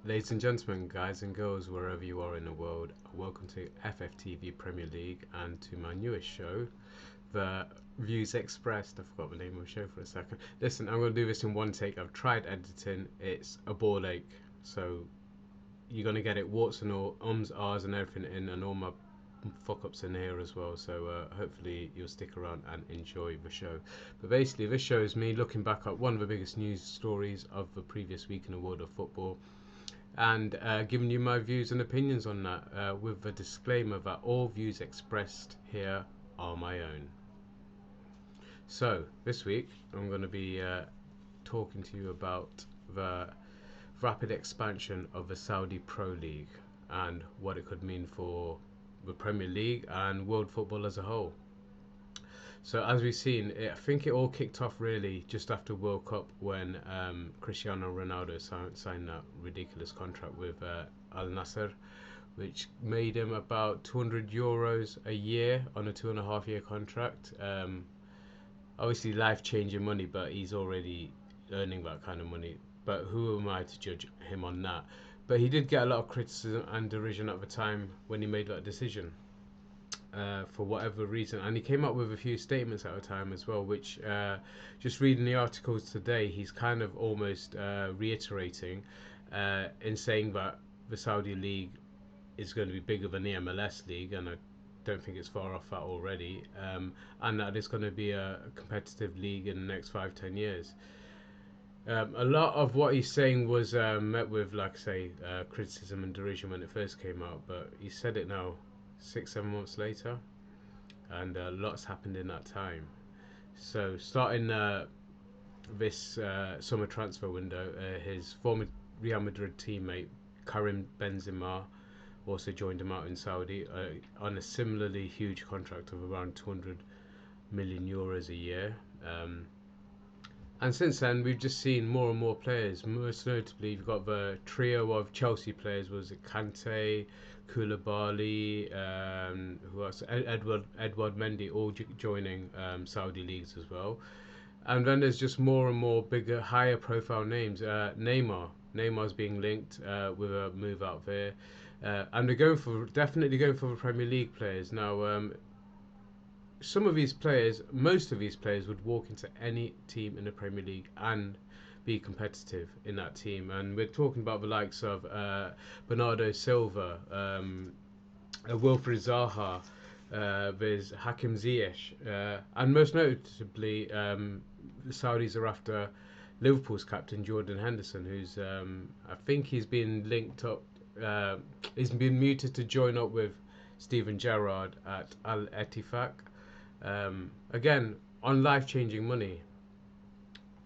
Ladies and gentlemen, guys and girls, wherever you are in the world, welcome to FFTV Premier League and to my newest show, The Views Expressed. I forgot the name of the show for a second. Listen, I'm going to do this in one take. I've tried editing, it's a ball ache. So you're going to get it warts and all, ums, ahs, and everything in, and all my fuck ups in here as well. So hopefully you'll stick around and enjoy the show. But basically, this show is me looking back at one of the biggest news stories of the previous week in the world of football and giving you my views and opinions on that with the disclaimer that all views expressed here are my own. So, this week I'm going to be talking to you about the rapid expansion of the Saudi Pro League and what it could mean for the Premier League and world football as a whole. So as we've seen, I think it all kicked off really just after World Cup when Cristiano Ronaldo signed that ridiculous contract with Al Nassr, which made him about €200 a year on a 2.5 year contract. Obviously life-changing money, but he's already earning that kind of money. But who am I to judge him on that? But he did get a lot of criticism and derision at the time when he made that decision. For whatever reason, and he came up with a few statements at a time as well, which just reading the articles today, he's kind of almost reiterating in saying that the Saudi league is going to be bigger than the MLS league, and I don't think it's far off that already, and that it's going to be a competitive league in the next 5-10 years. A lot of what he's saying was met with, like I say, criticism and derision when it first came out, but he said it now 6-7 months later, and lots happened in that time. So starting this summer transfer window, his former Real Madrid teammate Karim Benzema also joined him out in Saudi on a similarly huge contract of around 200 million euros a year. And since then, we've just seen more and more players. Most notably, you've got the trio of Chelsea players: was it Kante, Koulibaly, who else? Edward Mendy, all joining Saudi leagues as well. And then there's just more and more bigger, higher profile names. Neymar's being linked with a move out there, and they're definitely going for the Premier League players now. Some of these players, most of these players, would walk into any team in the Premier League and be competitive in that team. And we're talking about the likes of Bernardo Silva, Wilfried Zaha, there's Hakim Ziyech, and most notably, the Saudis are after Liverpool's captain Jordan Henderson, who's I think he's been linked up, he's been muted to join up with Steven Gerrard at Al Ettifaq. Again, on life-changing money.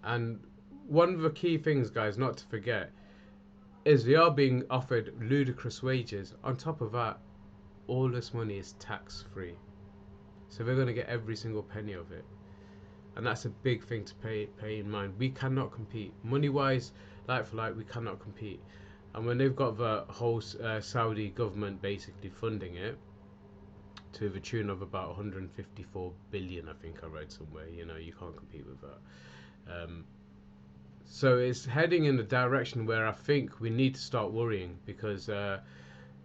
And one of the key things, guys, not to forget, is they are being offered ludicrous wages. On top of that, all this money is tax-free. So they're going to get every single penny of it. And that's a big thing to pay in mind. We cannot compete. Money-wise, like for like, we cannot compete. And when they've got the whole Saudi government basically funding it, to the tune of about 154 billion, I think I read somewhere. You know, you can't compete with that. So it's heading in a direction where I think we need to start worrying because, like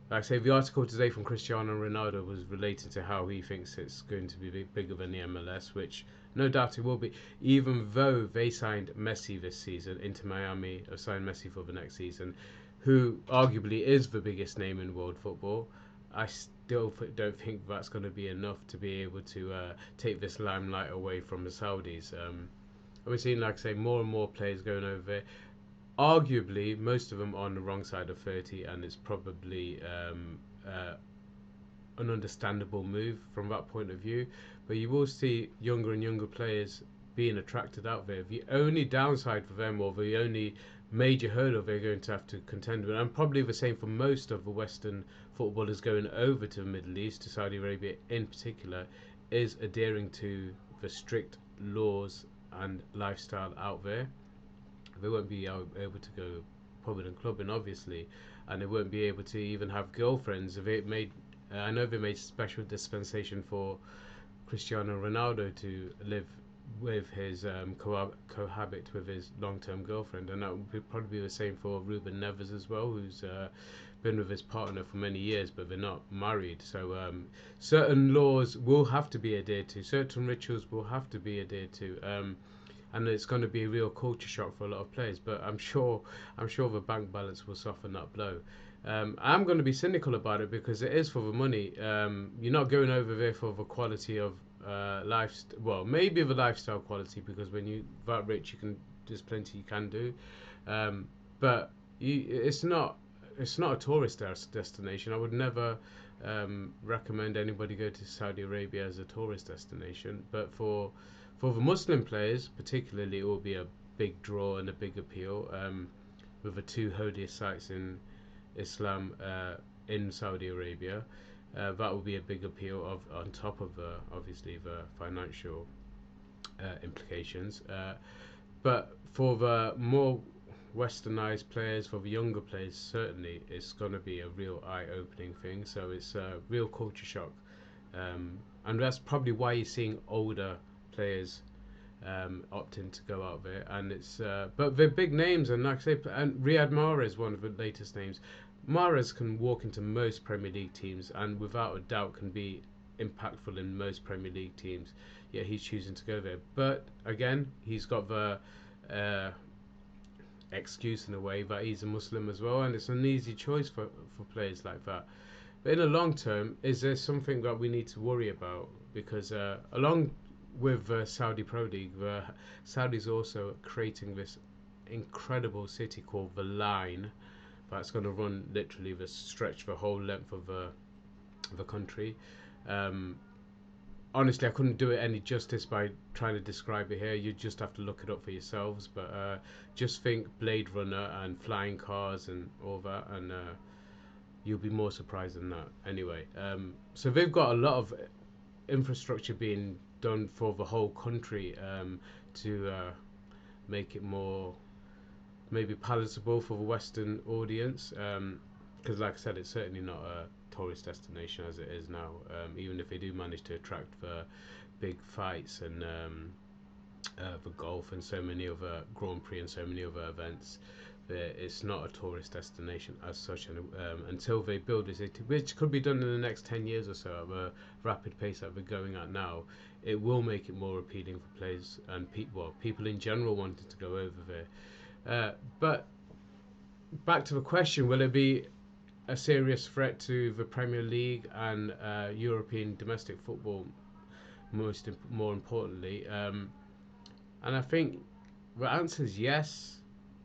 I say, the article today from Cristiano Ronaldo was related to how he thinks it's going to be bigger than the MLS, which no doubt it will be, even though they signed Messi this season. Inter Miami have signed Messi for the next season, who arguably is the biggest name in world football. I still don't think that's going to be enough to be able to take this limelight away from the Saudis. We're seeing, like I say, more and more players going over there. Arguably, most of them are on the wrong side of 30, and it's probably an understandable move from that point of view. But you will see younger and younger players being attracted out there. The only downside for them, or the only major hurdle they're going to have to contend with, and probably the same for most of the Western footballers going over to the Middle East, to Saudi Arabia in particular, is adhering to the strict laws and lifestyle out there. They won't be able to go pubbing and clubbing, obviously, and they won't be able to even have girlfriends. I know they made special dispensation for Cristiano Ronaldo to live with his cohabit with his long-term girlfriend, and that would probably be the same for Ruben Neves as well, who's been with his partner for many years, but they're not married. So certain laws will have to be adhered to, certain rituals will have to be adhered to, and it's going to be a real culture shock for a lot of players. But I'm sure the bank balance will soften that blow. I'm going to be cynical about it because it is for the money. You're not going over there for the quality of life. Well, maybe the lifestyle quality, because when you that rich, there's plenty you can do. But it's not. It's not a tourist destination. I would never recommend anybody go to Saudi Arabia as a tourist destination. But for the Muslim players, particularly, it will be a big draw and a big appeal. With the two holiest sites in Islam in Saudi Arabia, that will be a big appeal on top of obviously the financial implications. But for the more westernized players, for the younger players, certainly it's going to be a real eye-opening thing. So it's a real culture shock, and that's probably why you're seeing older players opting to go out there. And it's but they're big names, and like I say, and Riyad Mahrez, one of the latest names. Mahrez can walk into most Premier League teams, and without a doubt can be impactful in most Premier League teams. Yet he's choosing to go there. But again, he's got the excuse in a way that he's a Muslim as well, and it's an easy choice for players like that. But in the long term, is there something that we need to worry about? Because along with Saudi Pro League, the Saudis also creating this incredible city called the Line, that's going to run literally the stretch the whole length of the country. Um, Honestly, I couldn't do it any justice by trying to describe it here. You just have to look it up for yourselves. But just think Blade Runner and flying cars and all that, and you'll be more surprised than that. Anyway, so they've got a lot of infrastructure being done for the whole country to make it more maybe palatable for the Western audience. Because, like I said, it's certainly not a tourist destination as it is now. Even if they do manage to attract the big fights and the golf and so many other Grand Prix and so many other events, it's not a tourist destination as such. And until they build this, which could be done in the next 10 years or so at a rapid pace that we're going at now, it will make it more appealing for players and people in general wanting to go over there. But back to the question, will it be a serious threat to the Premier League and European domestic football, more importantly? And I think the answer is yes,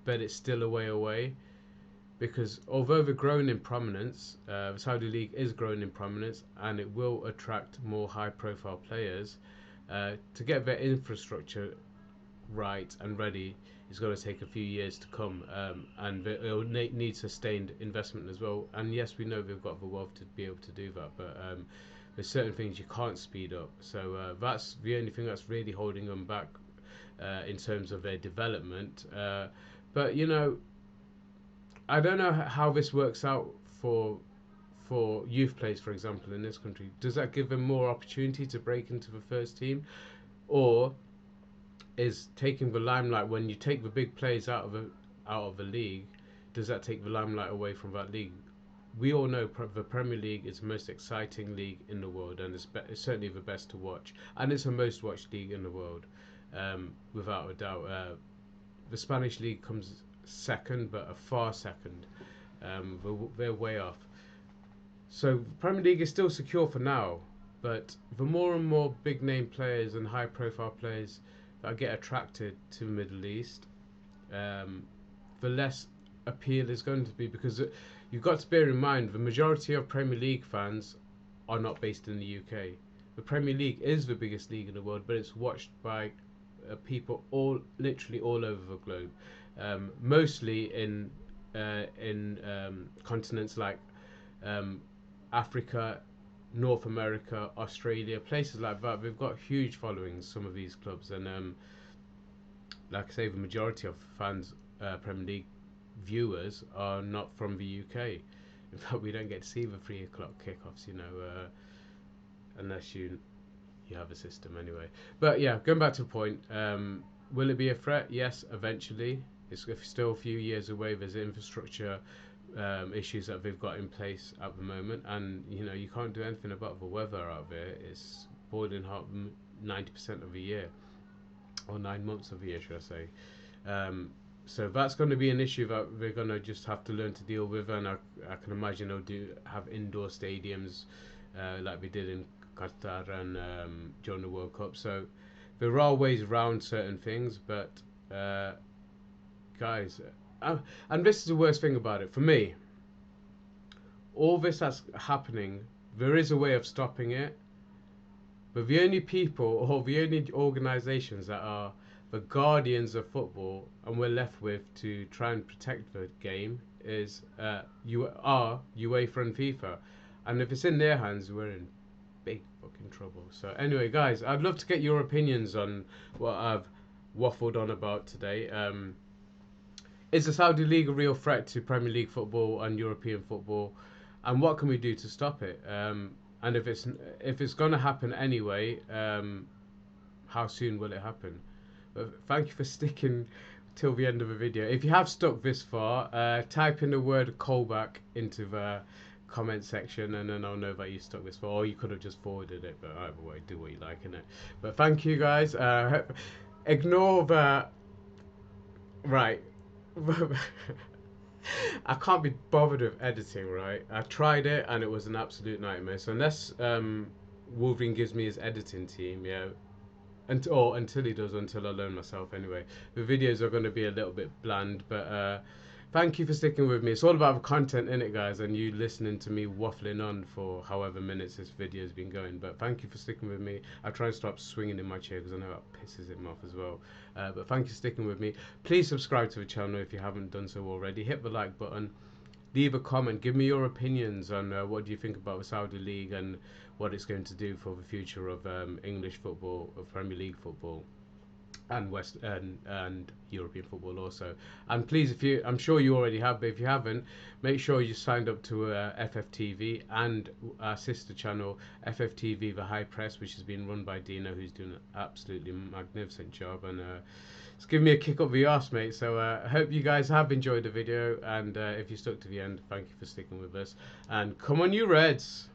but it's still a way away, because although they're growing in prominence, the Saudi League is growing in prominence, and it will attract more high-profile players. To get their infrastructure right and ready is going to take a few years to come, and it'll need sustained investment as well. And yes, we know they've got the wealth to be able to do that, but there's certain things you can't speed up. So that's the only thing that's really holding them back in terms of their development. But I don't know how this works out for youth players, for example, in this country. Does that give them more opportunity to break into the first team, or is taking the limelight when you take the big players out of the league? Does that take the limelight away from that league? We all know the Premier League is the most exciting league in the world, and it's certainly the best to watch, and it's the most watched league in the world, without a doubt. The Spanish league comes second, but a far second. They're way off. So the Premier League is still secure for now, but the more and more big name players and high profile players that get attracted to the Middle East, the less appeal is going to be, because you've got to bear in mind the majority of Premier League fans are not based in the UK. The Premier League is the biggest league in the world, but it's watched by people literally all over the globe, mostly in continents like Africa, North America, Australia, places like that. They've got huge followings, some of these clubs, and like I say, the majority of fans, Premier League viewers, are not from the UK. In fact, we don't get to see the 3 o'clock kickoffs, unless you you have a system anyway. But yeah, going back to the point, will it be a threat? Yes, eventually. It's still a few years away. There's infrastructure issues that they've got in place at the moment, and you can't do anything about the weather out there. It's boiling hot 90% of the year, or 9 months of the year, should I say. So that's going to be an issue that we're going to just have to learn to deal with, and I can imagine they'll have indoor stadiums like we did in Qatar and during the World Cup. So there are ways around certain things, but guys, and this is the worst thing about it for me. All this that's happening, there is a way of stopping it, but the only people or the only organisations that are the guardians of football and we're left with to try and protect the game is UEFA and FIFA, and if it's in their hands, we're in big fucking trouble. So anyway, guys, I'd love to get your opinions on what I've waffled on about today. Is the Saudi League a real threat to Premier League football and European football, and what can we do to stop it? And if it's going to happen anyway, how soon will it happen? But thank you for sticking till the end of the video. If you have stuck this far, type in the word callback into the comment section, and then I'll know that you stuck this far. Or you could have just forwarded it, but either way, do what you like in it. But thank you, guys. Ignore the right. I can't be bothered with editing, right? I tried it and it was an absolute nightmare. So unless Wolverine gives me his editing team, yeah, until he does, until I learn myself anyway. The videos are going to be a little bit bland, but thank you for sticking with me. It's all about the content in it, guys, and you listening to me waffling on for however minutes this video has been going. But thank you for sticking with me. I try and stop swinging in my chair because I know that pisses him off as well. But thank you for sticking with me. Please subscribe to the channel if you haven't done so already. Hit the like button. Leave a comment. Give me your opinions on what do you think about the Saudi League and what it's going to do for the future of English football, of Premier League football, and West and European football also. And please, I'm sure you already have, but if you haven't, make sure you signed up to FFTV and our sister channel FFTV The High Press, which has been run by Dino, who's doing an absolutely magnificent job, and it's giving me a kick up the arse, mate. So I hope you guys have enjoyed the video, and if you stuck to the end, thank you for sticking with us, and come on you Reds.